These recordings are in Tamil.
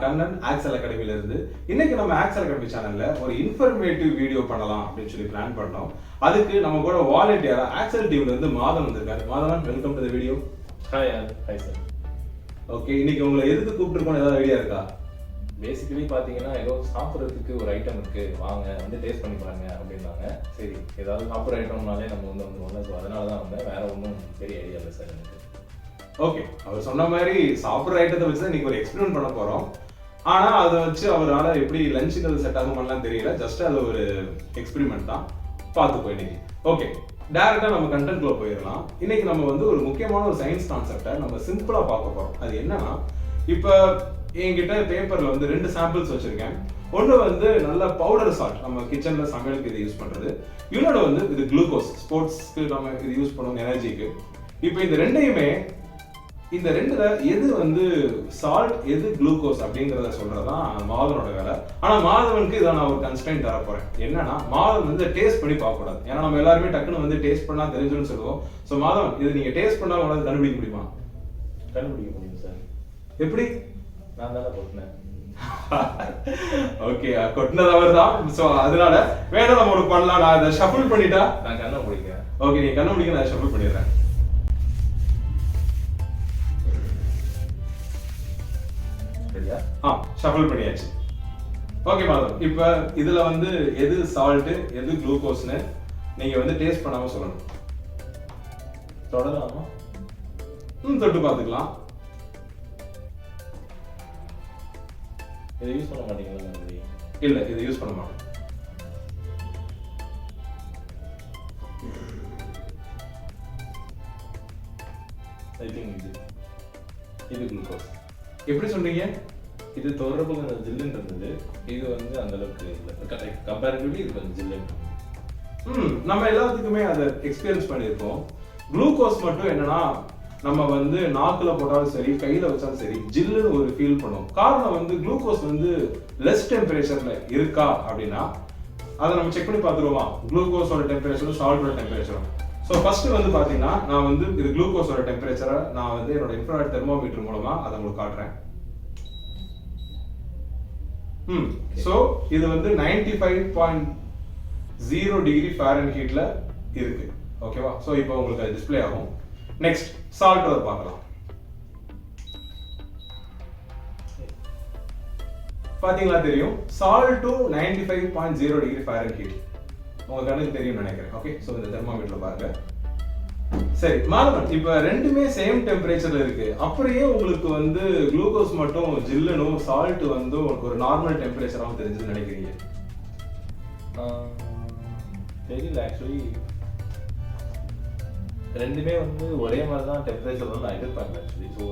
கண்ணன் Axel Academy ல இருந்து. இன்னைக்கு நம்ம Axel Academy சேனல்ல ஒரு இன்ஃபர்மேட்டிவ் வீடியோ பண்ணலாம் அப்படின்னு சொல்லி பிளான் பண்ணோம். அதுக்கு நம்ம கூட வாலண்டியரா Axel டீம்ல இருந்து மாதவன் வந்திருக்காரு. Madhavan, welcome to the video. Hi sir. Okay, இன்னைக்கு உங்களை எதுக்கு கூப்பிட்டுருக்கோம், ஏதாவது ஐடியா இருக்கா? பேசிக்கலி பார்த்தீங்கன்னா ஏதோ சாப்பிட்றதுக்கு ஒரு ஐட்டம் இருக்கு, வாங்க வந்து டேஸ்ட் பண்ணி பாருங்க அப்படின்னாங்க. சரி, ஏதாவது சாப்பிட்ற ஐட்டம்னாலே நம்ம வந்துடுவோம்ல, ஸோ அதனால தான் வந்தேன். வேற ஒன்றும் பெரிய ஐடியா இல்லை சார் எனக்கு. ஓகே, அவர் சொன்ன மாதிரி சாப்பிட்ற ஐட்டத்தை வச்சு தான் இன்னைக்கு ஒரு எக்ஸ்பெரிமெண்ட் பண்ண போறோம். ஆனா அதை வச்சு அவரால் எப்படி லஞ்சுக்கு செட் ஆகுமான்லாம் தெரியல. ஜஸ்ட் அது ஒரு எக்ஸ்பெரிமெண்ட் தான், பார்த்துப்போம் இன்னைக்கு. ஓகே, டைரக்டா நம்ம கண்டென்ட்ல போயிடலாம். இன்னைக்கு நம்ம வந்து ஒரு முக்கியமான ஒரு சயின்ஸ் கான்செப்டை நம்ம சிம்பிளா பார்க்க போறோம். அது என்னன்னா, இப்போ என்கிட்ட பேப்பர்ல வந்து 2 சாம்பிள்ஸ் வச்சிருக்கேன். ஒன்று வந்து நல்ல பவுடர் சால்ட், நம்ம கிச்சன்ல சமையலுக்கு இது யூஸ் பண்றது. இன்னொன்று வந்து இது குளுக்கோஸ், ஸ்போர்ட்ஸ்க்கு நம்ம இது யூஸ் பண்ணுவோம், எனர்ஜிக்கு. இப்போ இந்த ரெண்டையுமே, இந்த ரெண்டுல எது வந்து சால்ட், எது குளுக்கோஸ் அப்படிங்கிறத சொல்றதுதான் மாதவனோட வேலை. ஆனா மாதவனுக்கு இதை நான் ஒரு கன்ஸ்டன்ட் தர போறேன். என்னன்னா, மாதவன் வந்து டேஸ்ட் பண்ணி பார்க்க கூடாது. ஏன்னா நம்ம எல்லாருமே டக்குன்னு வந்து டேஸ்ட் பண்ணா தெரிஞ்சுன்னு சொல்லுவோம். ஸோ மாதவன், இது நீங்க டேஸ்ட் பண்ணா உங்களால கண்டுபிடிக்க முடியுமா? கண்டுபிடிக்க முடியும் சார். எப்படி? நான் தானே கொட்டினேன். ஓகே, கொட்டினது அவர் தான். ஸோ அதனால வேணும் நம்ம ஒரு பண்ணலாம். நான் இதை ஷஃபிள் பண்ணிட்டா நான் கண்ணை பிடிக்கிறேன். ஓகே, நீங்க கண்ணை பிடிக்க, நான் ஷஃபிள் பண்ணிடுறேன். ஷஃபிள் பண்ணியாச்சு. ஓகே மாதவன், இப்போ இதுல வந்து எது சால்ட், எது குளுக்கோஸ்னு நீங்க வந்து டேஸ்ட் பண்ணாம சொல்லணும். தொடலாமா? தொட்டு பார்த்துக்கலாம். இதை யூஸ் பண்ண மாட்டீங்களா? இல்ல, இதை யூஸ் பண்ண மாட்டோம். ஐ திங்க் இது குளுக்கோஸ். எப்படி சொன்னீங்க? இது தொடர்பு கொஞ்சம் ஜில்லுன்னு இருந்தது, இது வந்து அந்த அளவுக்கு இல்லை. கம்பேரிட்டிவ்லி இது கொஞ்சம் ஜில்லுன்னு. நம்ம எல்லாத்துக்குமே அதை எக்ஸ்பீரியன்ஸ் பண்ணியிருக்கோம். குளுக்கோஸ் மட்டும் என்னன்னா, நம்ம வந்து நாக்குல போட்டாலும் சரி, கையில வச்சாலும் சரி, ஜில்லுன்னு ஒரு ஃபீல் பண்ணும். காரணம் வந்து குளுக்கோஸ் வந்து லெஸ் டெம்பரேச்சர்ல இருக்கா அப்படின்னா அதை நம்ம செக் பண்ணி பார்த்துருவோமா, குளுக்கோஸோட டெம்பரேச்சரும் சால்ட்டோட டெம்பரேச்சரும். ஸோ ஃபர்ஸ்ட் வந்து பார்த்தீங்கன்னா, நான் வந்து இது குளுக்கோஸோட டெம்பரேச்சரை நான் வந்து என்னோட இன்ஃப்ராரெட் தெர்மோமீட்டர் மூலமா அதை உங்களுக்கு காட்டுறேன். ஸோ இது வந்து 95.0 டிகிரி ஃபாரன்ஹீட்ல இருக்கு. ஓகேவா? ஸோ இப்போ உங்களுக்கு அது டிஸ்பிளே ஆகும். நெக்ஸ்ட் சால்ட் வந்து பார்க்கலாம். பாத்தீங்களா? தெரியும், சால்ட் 95.0 டிகிரி ஃபாரன்ஹீட். உங்க கண்ணுக்கு தெரியும் நினைக்கிறேன். ஓகே, ஸோ இந்த தெர்மோமீட்டர்ல பாருங்க. சரி மாதவன், இப்போ ரெண்டுமே சேம் டெம்பரேச்சர்ல இருக்கு, அப்படியே உங்களுக்கு வந்து குளுக்கோஸ் மட்டும் ஜில்லுனும் சால்ட் வந்து ஒரு நார்மல் டெம்பரேச்சராகவும் தெரிஞ்சுன்னு நினைக்கிறீங்க? தெரியல. ஆக்சுவலி ரெண்டுமே வந்து ஒரே மாதிரி தான் டெம்பரேச்சர் வந்து நான் எதிர்பார்க்கல. ஆக்சுவலி ஸோ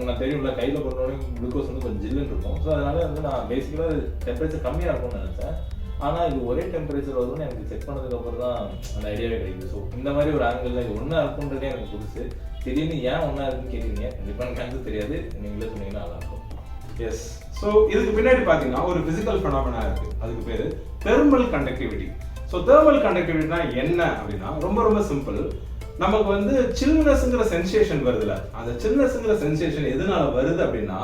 நான் தெரியும்ல, கையில் போட்டோடனே குளுக்கோஸ் வந்து கொஞ்சம் ஜில்லுன்னு இருக்கும். ஸோ அதனால வந்து நான் பேசிக்கலாக டெம்பரேச்சர் கம்மியாக இருக்கும்னு நினைச்சேன். ஆனால் இது ஒரே டெம்பரேச்சர் வருதுன்னு எனக்கு செக் பண்ணதுக்கு அப்புறம் தான் அந்த ஐடியாவே கிடைக்குது. ஸோ இந்த மாதிரி ஒரு ஆங்கிளில் இது ஒன்றா இருக்குன்றதே எனக்கு புதுசு. திடீர்னு ஏன் ஒன்றா இருக்குன்னு கேட்குறீங்க, கண்டிப்பாக எனக்கு ஆன்சர் தெரியாது. நீங்களே சொன்னீங்கன்னா நல்லா இருக்கும். எஸ். ஸோ இதுக்கு பின்னாடி பார்த்தீங்கன்னா ஒரு பிசிக்கல் ஃபெனாமெனா இருக்கு. அதுக்கு பேரு தெர்மல் கண்டக்டிவிட்டி. ஸோ தெர்மல் கண்டக்டிவிட்டினா என்ன அப்படின்னா, ரொம்ப ரொம்ப சிம்பிள். நமக்கு வந்து சில்னஸ்ங்கிற சென்சேஷன் வருதுல, அந்த சில்னஸ்ங்கிற சென்சேஷன் எதனால வருது அப்படின்னா,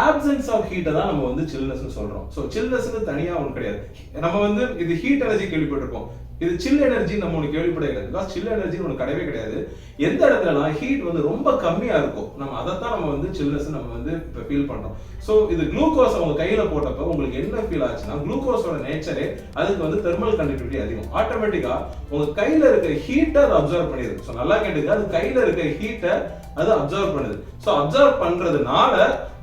ஆப்சன்ஸ் ஆஃப் ஹீட்டை தான் நம்ம வந்து சில்னஸ்னு சொல்றோம். ஸோ சில்னஸ்க்கு தனியா ஒன்று கிடையாது. நம்ம வந்து இது ஹீட் எனர்ஜி கேள்விப்பட்டிருப்போம், இது சில் எனர்ஜி நம்ம ஒன்று கேள்விப்படாது. பிகாஸ் சில் எனர்ஜின்னு ஒன்று கிடையவே கிடையாது. எந்த இடத்துலலாம் ஹீட் வந்து ரொம்ப கம்மியா இருக்கும், நம்ம அதைத்தான் நம்ம வந்து சில்னஸ் நம்ம வந்து இப்போ ஃபீல் பண்றோம். ஸோ இது குளுக்கோஸ் அவங்க கையில போட்டப்ப உங்களுக்கு என்ன ஃபீல் ஆச்சுன்னா, குளுக்கோஸோட நேச்சரே அதுக்கு வந்து தெர்மல் கண்டக்டிவிட்டி அதிகம். ஆட்டோமேட்டிக்கா உங்க கையில இருக்க ஹீட்டை அதை அப்சர்வ் பண்ணிடுது. ஸோ நல்லா கேட்டுங்க, அது கையில இருக்க ஹீட்டை அது அப்சர்வ் பண்ணுது. ஸோ அப்சர்வ் பண்றதுனால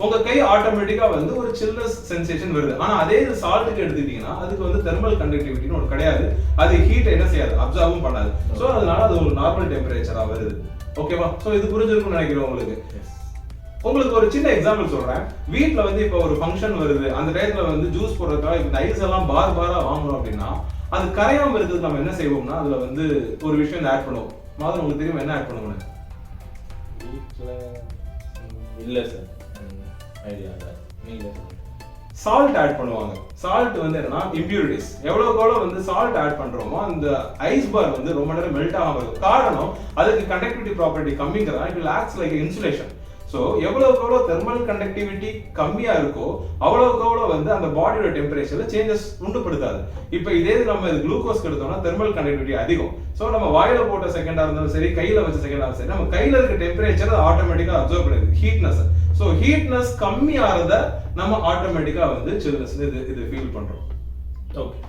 உங்க கை ஆட்டோமேட்டிக்கா வந்து ஒரு சில்னஸ் சென்சேஷன் வருது. ஆனா அதே இது சால்ட்டுக்கு எடுத்துக்கிட்டீங்கன்னா அதுக்கு வந்து தெர்மல் கண்டக்டிவிட்டின்னு ஒன்று கிடையாது. அது ஹீட் என்ன செய்யாது, அப்சர்வும் பண்ணாது. ஸோ அதனால அது ஒரு நார்மல் டெம்பரேச்சரா வருது. ஓகேவா? ஸோ இது புரிஞ்சிருக்கும்னு நினைக்கிறேன் உங்களுக்கு. உங்களுக்கு ஒரு சின்ன எக்ஸாம்பிள் சொல்றேன். வீட்ல வந்து இப்போ ஒரு ஃபங்க்ஷன் வருது, அந்த டைத்துல வந்து ஜூஸ் போடுறதுக்காக இப்போ ஐஸ் எல்லாம் பாரா வாங்குறோம் அப்படின்னா, அது கரையாம இருக்கிறதுக்கு நம்ம என்ன செய்வோம்னா, அதுல வந்து ஒரு விஷயம் ஆட் பண்ணுவோம். மாதிரி உங்களுக்கு தெரியும் என்ன ஆட் பண்ணுவோம்னு? இல்ல சார், ஐடியா இல்ல. நீங்க சால்ட் ஆட் பண்ணுவாங்க. சால்ட் வந்து என்னன்னா இம்பியூரிட்டிஸ். எவ்வளவு வந்து சால்ட் ஆட் பண்றோமோ அந்த ஐஸ் பார் வந்து ரொம்ப நேரம் மெல்ட் ஆகாம இருக்கும். காரணம் அதுக்கு கண்டக்டிவிட்டி ப்ராப்பர்ட்டி கம்மிங்கிறதா, it will act like insulation. So எவ்வளவுக்கு எவ்வளோ தெர்மல் கண்டக்டிவிட்டி கம்மியா இருக்கோ அவ்வளவுக்கு எவ்வளோ வந்து அந்த பாடியோட டெம்பரேச்சர்ல சேஞ்சஸ் உண்டுபடுத்தாது. இப்போ இதே நம்ம குளுக்கோஸ் எடுத்தோம்னா தெர்மல் கண்டக்டிவிட்டி அதிகம். ஸோ நம்ம வாயில போட்ட செகண்டா இருந்தாலும் சரி, கையில வச்ச செகண்டா இருந்தாலும் சரி, நம்ம கையில இருக்க டெம்பரேச்சர் ஆட்டோமேட்டிக்கா அப்சர்வ் பண்ணுது ஹீட்னஸ். ஸோ ஹீட்னஸ் கம்மி ஆறத நம்ம ஆட்டோமேட்டிக்கா வந்து சில்னஸ் இது ஃபீல் பண்றோம். ஓகே,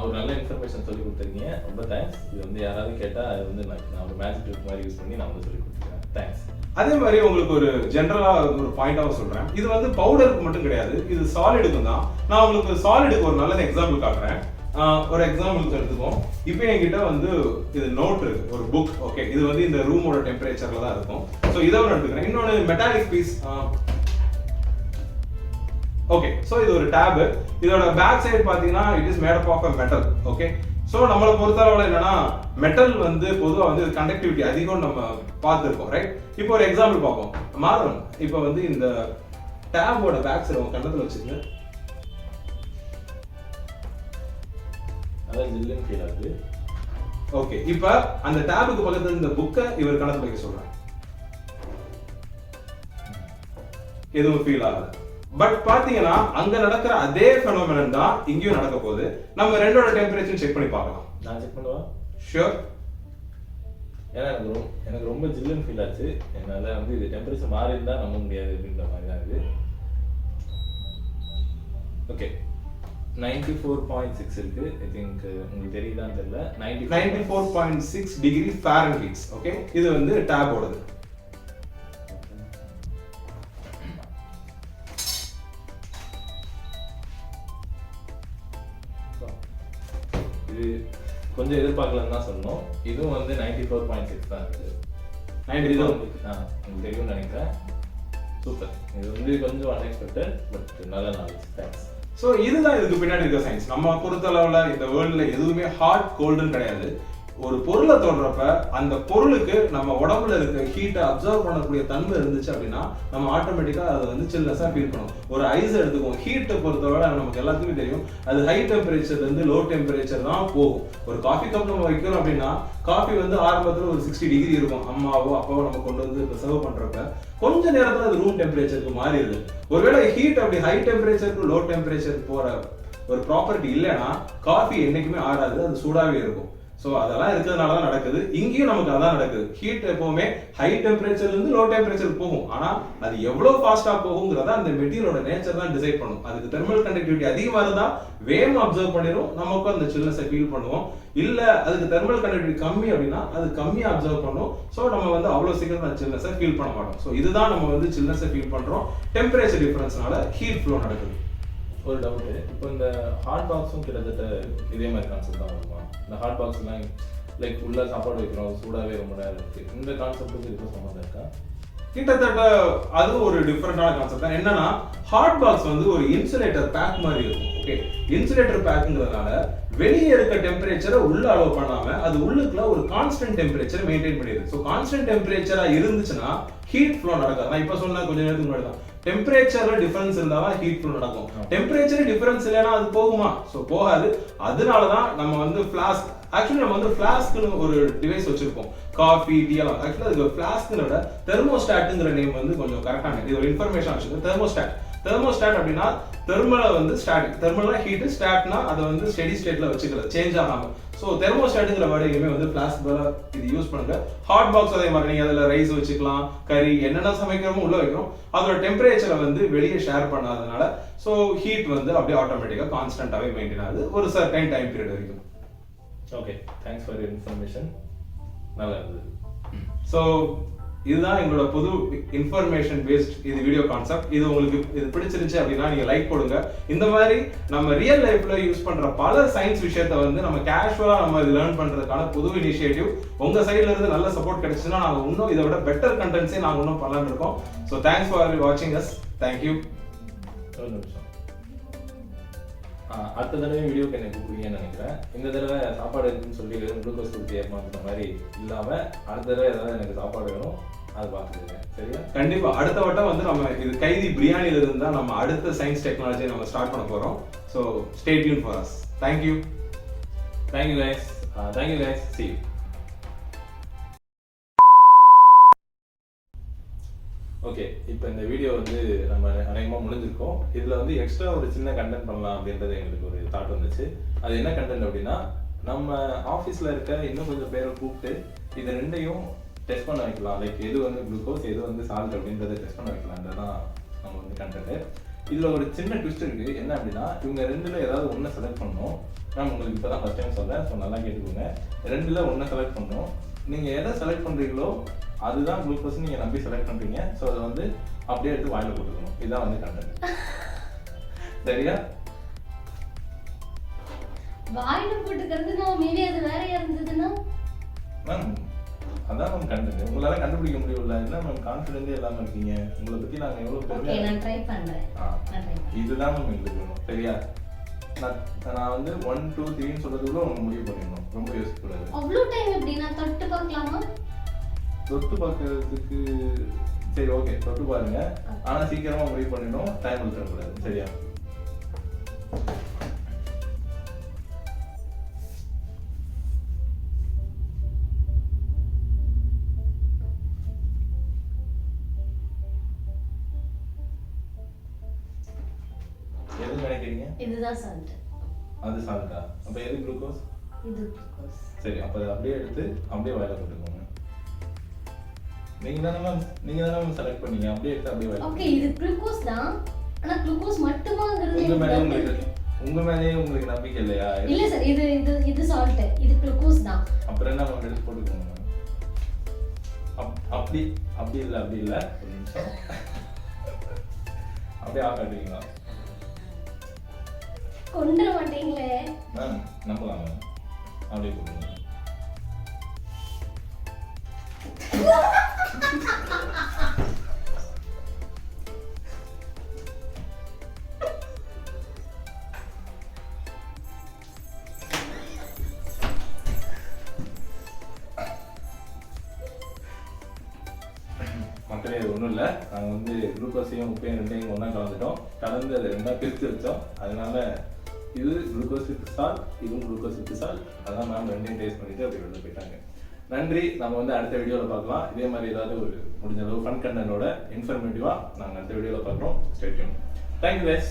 ஒரு நல்ல இன்ஃபர்மேஷன் சொல்லி கொடுத்துருக்கீங்க, ரொம்ப தேங்க்ஸ். இது வந்து யாராவது கேட்டால் அது வந்து நான் ஒரு மேஜிக் ட்ரிக் மாதிரி யூஸ் பண்ணி நான் வந்து சொல்லி கொடுத்துருக்கேன். தேங்க்ஸ். அதே மாதிரி உங்களுக்கு ஒரு ஜென்ரலா ஒரு பாயிண்டாக சொல்றேன், இது வந்து பவுடருக்கு மட்டும் கிடையாது, இது சாலிடுக்கும் தான். நான் உங்களுக்கு சாலிடுக்கு ஒரு நல்ல எக்ஸாம்பிள் காட்டுறேன். ஒரு எக்ஸாம்பிளுக்கு எடுத்துக்கோம். இப்போ என்கிட்ட வந்து இது நோட் இருக்கு, ஒரு புக். ஓகே, இது வந்து இந்த ரூமோட டெம்பரேச்சர்ல தான் இருக்கும். ஸோ இதை ஒன்று எடுத்துக்கிறேன். இன்னொன்று மெட்டாலிக் பீஸ். ஓகே, ஸோ இது ஒரு டேப். இதோட பேக் சைடு பார்த்தீங்கன்னா it is made up of a metal. Okay, so நம்மளை பொறுத்தளவில் என்னன்னா மெட்டல் வந்து பொதுவாக வந்து கண்டக்டிவிட்டி அதிகம் நம்ம பார்த்துருக்கோம், ரைட்? இப்போ ஒரு எக்ஸாம்பிள் பார்ப்போம். மாதவன் இப்போ வந்து இந்த டேபோட பேக் சைடு உங்க கண்ணத்தில் வச்சுக்கோங்க. அதான் ஜில்லுன்னு ஃபீல் ஆகுது. ஓகே, இப்போ அந்த டேபுக்கு பக்கத்துல இந்த புக்கை இவர் கணக்கு வைக்க சொல்றேன். எதுவும் ஃபீல் ஆகாது. பட் பாத்தீங்கன்னா அங்க நடக்கிற அதே ஃபெனோமெனன் தான் இங்கேயும் நடக்க போகுது. நம்ம ரெண்டோட டெம்பரேச்சர் செக் பண்ணி பார்க்கலாம். நான் செக் பண்ணுவா? ஷூர். ஏன்னா எனக்கு ரொம்ப ஜில்லுன்னு ஃபீல் ஆச்சு. என்னால வந்து இது டெம்பரேச்சர் மாறி இருந்தா நம்ப முடியாது அப்படின்ற மாதிரி தான் இது. ஓகே, 94.6 இருக்கு. ஐ திங்க் உங்களுக்கு தெரியுதான்னு தெரியல. 94.6 டிகிரி ஃபாரன்ஹீட். ஓகே, இது வந்து டேபோடது. இது கொஞ்சம் எதிர்பார்க்கலன்னு தான் சொன்னோம். இதுவும் வந்து 94.6 தான் இருக்குது. உங்களுக்கு தெரியும்னு நினைக்கிறேன். சூப்பர். இது வந்து கொஞ்சம் அன்எக்ஸ்பெக்டட், பட் நல்ல நாலேஜ். தேங்க்ஸ். ஸோ இதுதான் இதுக்கு பின்னாடி இருக்க சயின்ஸ். நம்ம பொறுத்தளவுல இந்த வேர்ல்ட்ல எதுவுமே ஹாட் கோல்டுன்னு கிடையாது. ஒரு பொருளை தொடுறப்ப அந்த பொருளுக்கு நம்ம உடம்புல இருக்க ஹீட்டை அப்சர்வ் பண்ணக்கூடிய தன்மை இருந்துச்சு அப்படின்னா நம்ம ஆட்டோமேட்டிக்கா அதை வந்து சில்னஸா ஃபீல் பண்ணும். ஒரு ஐஸ் எடுத்துக்குவோம். ஹீட்டை பொறுத்தவரை நமக்கு எல்லாத்துக்கும் தெரியும், அது ஹை டெம்பரேச்சர்ல இருந்து லோ டெம்பரேச்சர் தான் போகும். ஒரு காஃபி கப் நம்ம வைக்கிறோம் அப்படின்னா காஃபி வந்து ஆரம்பத்துல ஒரு 60 டிகிரி இருக்கும். அம்மாவோ அப்பாவோ நம்ம கொண்டு வந்து சர்வ் பண்றப்ப கொஞ்ச நேரத்துல அது ரூம் டெம்பரேச்சருக்கு மாறிடுது. ஒருவேளை ஹீட் அப்படி ஹை டெம்பரேச்சருக்கு லோ டெம்பரேச்சருக்கு போற ஒரு ப்ராப்பர்ட்டி இல்லைன்னா காஃபி என்னைக்குமே ஆறாது, அது சூடாவே இருக்கும். ஸோ அதெல்லாம் இருக்கிறதுனால தான் நடக்குது. இங்கேயும் நமக்கு அதான் நடக்குது. ஹீட் எப்பவுமே ஹை டெம்பரேச்சர்ல இருந்து லோ டெம்பரேச்சர் போகும். ஆனா அது எவ்வளவு ஃபாஸ்டா போகுங்கிறத அந்த மெட்டீரியலோட நேச்சர் தான் டிசைட் பண்ணும். அதுக்கு தெர்மல் கண்டக்டிவிட்டி அதிகமா இருந்தா வேகம் அப்சர்வ் பண்ணிடும், நமக்கும் அந்த சில்னஸை ஃபீல் பண்ணுவோம். இல்ல அதுக்கு தெர்மல் கண்டக்டிவிட்டி கம்மி அப்படின்னா அது கம்மியா அப்சர்வ் பண்ணும். ஸோ நம்ம வந்து அவ்வளவு சீக்கிரம் அந்த சில்னஸை ஃபீல் பண்ண மாட்டோம். ஸோ இதுதான் நம்ம வந்து சில்னஸை ஃபீல் பண்றோம். டெம்பரேச்சர் டிஃபரன்ஸ்னால ஹீட் ஃப்ளோ நடக்குது. ஒரு டவுட், இப்போ இந்த ஹாட் பாக்ஸும் கிட்டத்தட்ட இதே மாதிரி கான்செப்ட் தான் வருமா? இந்த ஹாட் பாக்ஸ்லாம் லைக் உள்ள சாப்பாடு வைக்கிறோம், சூடாவே ரொம்ப நேரம் இருக்கு. இந்த கான்செப்ட்டுக்கு இதுக்கும் சம்மந்தம் இருக்கா? கிட்டத்தட்ட அது ஒரு டிஃபரெண்டான கான்செப்ட் தான். என்னன்னா ஹாட் பாக்ஸ் வந்து ஒரு இன்சுலேட்டர் பேக் மாதிரி இருக்கும். ஓகே, இன்சுலேட்டர் பேக்குங்கிறதுனால வெளியே இருக்க டெம்பரேச்சரை உள்ள அலோவ் பண்ணாம அது உள்ளுக்குள்ள ஒரு கான்ஸ்டன்ட் டெம்பரேச்சர் மெயின்டைன் பண்ணிடுது. ஸோ கான்ஸ்டன்ட் டெம்பரேச்சரா இருந்துச்சுன்னா ஹீட் ஃப்ளோ நடக்காது. நான் இப்போ சொன்ன கொஞ்ச நேரத்துக்கு முன்னாடி தான் டெம்பரேச்சர்ல டிஃபரன்ஸ் இருந்தாதான் ஹீட் ஃப்ளோ நடக்கும். டெம்பரேச்சர் டிஃபரன்ஸ் இல்லைன்னா அது போகுமா? ஸோ போகாது. அதனாலதான் நம்ம வந்து ஃபிளாஸ்க், ஆக்சுவலி நம்ம வந்து ஃபிளாஸ்க்னு ஒரு டிவைஸ் வச்சிருக்கோம். காஃபி டீ எல்லாம் ஆக்சுவலி அதுக்கு ஃபிளாஸ்க்னு விட தெர்மோஸ்டாட்ங்கிற நேம் வந்து கொஞ்சம் கரெக்டான இது ஒரு இன்ஃபர்மேஷன் ஆக்சுவலி. தெர்மோஸ்டாட் அப்படின்னா தெர்மலை வந்து ஸ்டாட்டிக், தெர்மல்னா ஹீட், ஸ்டாட்னா அதை வந்து ஸ்டெடி ஸ்டேட்ல வச்சுக்கிறது, சேஞ்ச் ஆகாம. ஸோ தெர்மோஸ்டாட்டுங்கிற வேர்டு எங்கேயுமே வந்து ஃபிளாஸ்க் இது யூஸ் பண்ணுங்க. ஹாட் பாக்ஸ் அதே மாதிரி நீங்க அதில் ரைஸ் வச்சுக்கலாம், கறி என்னென்ன சமைக்கிறோமோ உள்ள வைக்கிறோம். அதோட டெம்பரேச்சரை வந்து வெளியே ஷேர் பண்ணாதனால ஸோ ஹீட் வந்து அப்படியே ஆட்டோமேட்டிக்காக கான்ஸ்டன்டாகவே மெயின்டைன் ஆகுது ஒரு சர்டைன் டைம் பீரியட் வரைக்கும். Okay, thanks for your information. நல்லா இருந்தது. ஸோ இதுதான் எங்களோட புது இன்ஃபர்மேஷன் பேஸ்ட் இது வீடியோ கான்செப்ட். இது உங்களுக்கு இது பிடிச்சிருந்துச்சு அப்படின்னா நீங்க லைக் கொடுங்க. இந்த மாதிரி நம்ம ரியல் லைஃப்ல யூஸ் பண்ற பல சயின்ஸ் விஷயத்தை வந்து நம்ம கேஷுவலா நம்ம இது லேர்ன் பண்றதுக்கான புது இனிஷியேட்டிவ் உங்க சைட்ல இருந்து நல்ல சப்போர்ட் கிடைச்சுன்னா நாங்க இன்னும் இதை விட பெட்டர் கண்டென்ட்ஸே நாங்க இன்னும் பண்ணலாம்னு இருக்கோம். ஸோ தேங்க்ஸ் ஃபார் வாட்சிங் அஸ். தேங்க்யூ. ஒரு நிமிஷம், அடுத்த தடவை வீடியோக்கு எனக்கு புரியுன்னு நினைக்கிறேன். இந்த தடவை சாப்பாடு இருக்குன்னு சொல்லி வெறும் குளுக்கோஸ் கொடுத்து ஏமாத்துற மாதிரி இல்லாம அடுத்த தடவை ஏதாவது எனக்கு சாப்பாடு வேணும், அது பார்த்துருக்கேன். சரியா? கண்டிப்பா. அடுத்த வட்டம் வந்து நம்ம இது கைதி பிரியாணியில இருந்தா நம்ம அடுத்த சயின்ஸ் டெக்னாலஜியை நம்ம ஸ்டார்ட் பண்ண போறோம். So stay tune for us. Thank you. Thank you guys. Thank you guys. See you. Okay, இப்போ இந்த வீடியோ வந்து நம்ம அநேகமாக முடிஞ்சிருக்கோம். இதில் வந்து எக்ஸ்ட்ரா ஒரு சின்ன கண்டென்ட் பண்ணலாம் அப்படின்றது எங்களுக்கு ஒரு தாட் வந்துச்சு. அது என்ன கண்டென்ட் அப்படின்னா, நம்ம ஆஃபீஸில் இருக்க இன்னும் கொஞ்சம் பேரை கூப்பிட்டு இது ரெண்டையும் டெஸ்ட் பண்ண வைக்கலாம். லைக் எது வந்து குளுக்கோஸ், எது வந்து சால்ட் அப்படின்றத டெஸ்ட் பண்ண வைக்கலான்றதான் நம்ம வந்து கண்டென்ட். இதில் ஒரு சின்ன ட்விஸ்ட் இருக்குது. என்ன அப்படின்னா, இவங்க ரெண்டில் ஏதாவது ஒன்று செலக்ட் பண்ணணும். நான் உங்களுக்கு இப்போ தான் ஃபஸ்ட் டைம் சொல்கிறேன், ஸோ நல்லா கேட்டுக்கோங்க. ரெண்டில் ஒன்று செலக்ட் பண்ணணும். நீங்கள் எதை செலக்ட் பண்ணுறீங்களோ அதுதான் குளுக்கோஸ் நீங்கள் நம்பி செலக்ட் பண்ணுறீங்க. ஸோ அதை வந்து அப்படியே எடுத்து வாயில் போட்டுக்கணும். இதுதான் வந்து கண்டென்ட். சரியா? வாயில போட்டுக்கிறதுனா மேபி அது வேறையா இருந்ததுன்னா மேம் அதான் மேம் கண்டென்ட். உங்களால கண்டுபிடிக்க முடியல. என்ன மேம் கான்ஃபிடென்ட்டே இல்லாமல் இருக்கீங்க? உங்களை பற்றி நாங்கள் எவ்வளோ ஓகே, நான் ட்ரை பண்றேன். இதுதான் மேம் எங்களுக்கு வேணும். சரியா? நான் வந்து 1 2 3ன்னு சொல்றதுக்குள்ள ஒன்று முடிவு பண்ணிடணும். ரொம்ப யோசிக்கக்கூடாது. அவ்வளோ டைம் எப்படி? நான் தொட்டு பார்க்கலாமா? தொட்டு பார்க்கறதுக்கு சரி ஓகே, தொட்டு பாருங்க. ஆனால் சீக்கிரமா முடிவு பண்ணிடணும். டைம் எடுத்துடக்கூடாது. சரியா? எது நினைக்கிறீங்க? இதுதான் சால்ட். அது சால்ட்டா? அப்ப எது குளுக்கோஸ்? இது குளுக்கோஸ். சரி, அப்ப அதை அப்படியே எடுத்து அப்படியே வாயில போட்டுக்கோங்க. நீங்க தானே செலக்ட் பண்ணீங்க. அப்படியே எடுத்து அப்படியே வாயில. ஓகே, இது குளுக்கோஸ் தான். ஆனா குளுக்கோஸ் மட்டுமாங்கிறது உங்க மேலயே உங்களுக்கு நம்பிக்கை இல்லையா? இல்ல சார், இது சால்ட், இது குளுக்கோஸ் தான். அப்புறம் என்ன நம்ம எடுத்து போட்டுக்கோங்க. அப்படி இல்ல ஒரு நிமிஷம். அப்படியே ஆஃப் ஆடுவீங்களா? கொண்டுற மாட்டீங்களே மேம். நம்பலாம் மேம். அப்படியே போடுங்க. மக்களே, அது ஒன்றும் இல்லை. நாங்கள் வந்து குளுக்கோஸையும் உப்பையும் ரெண்டையும் ஒன்றா கலந்து அதை ரெண்டாக பிரித்து வச்சோம். அதனால இது குளுக்கோஸ் வித் சால்ட், இதுவும் குளுக்கோஸ் வித் சால்ட். அதான் மேம் ரெண்டையும் டேஸ்ட் பண்ணிட்டு அப்படி வெளில போயிட்டாங்க. நன்றி. நம்ம வந்து அடுத்த வீடியோவில் பார்க்கலாம். இதே மாதிரி ஏதாவது ஒரு முடிஞ்ச அளவு ஃபன் கண்டென்ட்டோட இன்ஃபர்மேட்டிவாக நாங்கள் அடுத்த வீடியோவில் பார்க்குறோம். Stay tune. Thank you guys.